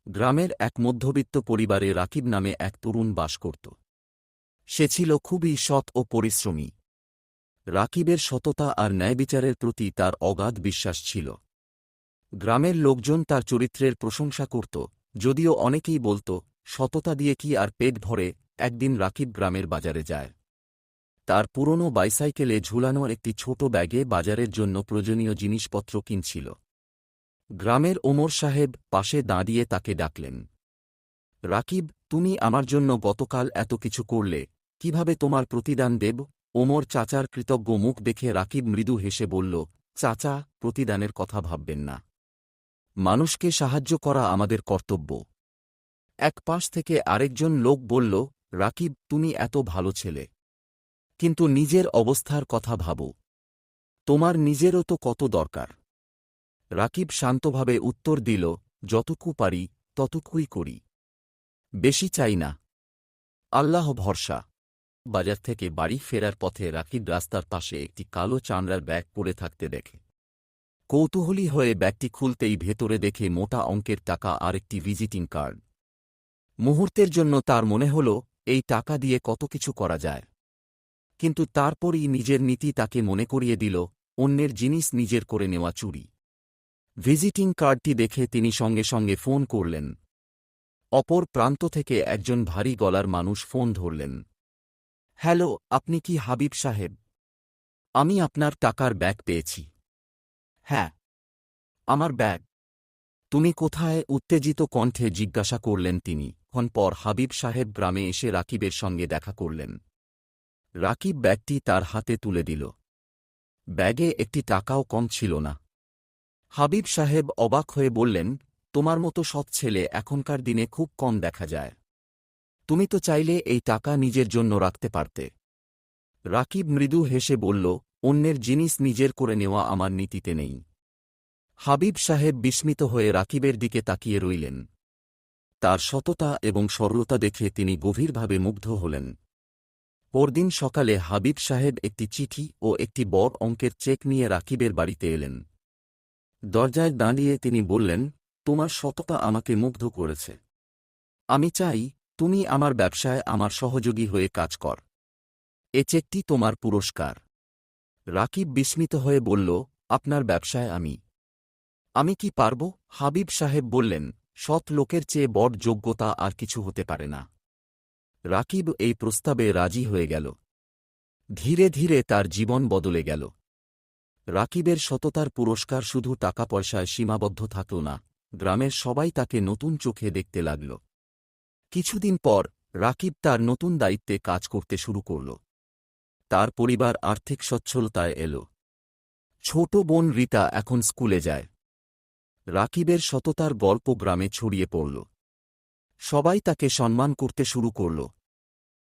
গ্রামের এক মধ্যবিত্ত পরিবারে রাকিব নামে এক তরুণ বাস করত। সে ছিল খুবই সৎ ও পরিশ্রমী। রাকিবের সততা আর ন্যায়বিচারের প্রতি তার অগাধ বিশ্বাস ছিল। গ্রামের লোকজন তার চরিত্রের প্রশংসা করত, যদিও অনেকেই বলত, সততা দিয়ে কি আর পেট ভরে। একদিন রাকিব গ্রামের বাজারে যায়। তার পুরনো বাইসাইকেলে ঝুলানো একটি ছোট ব্যাগে বাজারের জন্য প্রয়োজনীয় জিনিসপত্র কিনছিল। গ্রামের ওমর সাহেব পাশে দাঁড়িয়ে তাকে ডাকলেন। রাকিব, তুমি আমার জন্য গতকাল এত কিছু করলে, কিভাবে তোমার প্রতিদান দেব? ওমর চাচার কৃতজ্ঞ মুখ দেখে রাকিব মৃদু হেসে বলল, চাচা, প্রতিদানের কথা ভাববেন না। মানুষকে সাহায্য করা আমাদের কর্তব্য। এক পাশ থেকে আরেকজন লোক বলল, রাকিব, তুমি এত ভালো ছেলে, কিন্তু নিজের অবস্থার কথা ভাবো। তোমার নিজেরও তো কত দরকার। রাকিব শান্তভাবে উত্তর দিল, যতটুকু পারি ততটুকুই করি, বেশি চাই না। আল্লাহ ভরসা। বাজার থেকে বাড়ি ফেরার পথে রাকিব রাস্তার পাশে একটি কালো চামড়ার ব্যাগ পড়ে থাকতে দেখে। কৌতূহলী হয়ে ব্যাগটি খুলতেই ভেতরে দেখে মোটা অঙ্কের টাকা আর একটি ভিজিটিং কার্ড। মুহূর্তের জন্য তার মনে হল, এই টাকা দিয়ে কত কিছু করা যায়। কিন্তু তারপরই নিজের নীতি তাকে মনে করিয়ে দিল, অন্যের জিনিস নিজের করে নেওয়া চুরি। ভিজিটিং কার্ডটি দেখে তিনি সঙ্গে সঙ্গে ফোন করলেন। অপর প্রান্ত থেকে একজন ভারী গলার মানুষ ফোন ধরলেন। হ্যালো, আপনি কি হাবিব সাহেব? আমি আপনার টাকার ব্যাগ পেয়েছি। হ্যাঁ, আমার ব্যাগ। তুমি কোথায়? উত্তেজিত কণ্ঠে জিজ্ঞাসা করলেন তিনি। ক্ষণ পর হাবিব সাহেব গ্রামে এসে রাকিবের সঙ্গে দেখা করলেন। রাকিব ব্যাগটি তার হাতে তুলে দিল। ব্যাগে একটি টাকাও কম ছিল না। হাবিব সাহেব অবাক হয়ে বললেন, তোমার মতো সৎ ছেলে এখনকার দিনে খুব কম দেখা যায়। তুমি তো চাইলে এই টাকা নিজের জন্য রাখতে পারতে। রাকিব মৃদু হেসে বলল, অন্যের জিনিস নিজের করে নেওয়া আমার নীতিতে নেই। হাবিব সাহেব বিস্মিত হয়ে রাকিবের দিকে তাকিয়ে রইলেন। তার সততা এবং সরলতা দেখে তিনি গভীরভাবে মুগ্ধ হলেন। পরদিন সকালে হাবিব সাহেব একটি চিঠি ও একটি বড় অঙ্কের চেক নিয়ে রাকিবের বাড়িতে এলেন। দরজায় দাঁড়িয়ে তিনি বললেন, তোমার সততা আমাকে মুগ্ধ করেছে। আমি চাই তুমি আমার ব্যবসায় আমার সহযোগী হয়ে কাজ কর। এ চেকটি তোমার পুরস্কার। রাকিব বিস্মিত হয়ে বলল, আপনার ব্যবসায় আমি কি পারব? হাবিব সাহেব বললেন, সৎ লোকের চেয়ে বড় যোগ্যতা আর কিছু হতে পারে না। রাকিব এই প্রস্তাবে রাজি হয়ে গেল। ধীরে ধীরে তার জীবন বদলে গেল। রাকিবের সততার পুরস্কার শুধু টাকা পয়সায় সীমাবদ্ধ থাকল না, গ্রামের সবাই তাকে নতুন চোখে দেখতে লাগল। কিছুদিন পর রাকিব তার নতুন দায়িত্বে কাজ করতে শুরু করল। তার পরিবার আর্থিক সচ্ছলতায় এল। ছোট বোন রীতা এখন স্কুলে যায়। রাকিবের সততার গল্প গ্রামে ছড়িয়ে পড়ল। সবাই তাকে সম্মান করতে শুরু করল।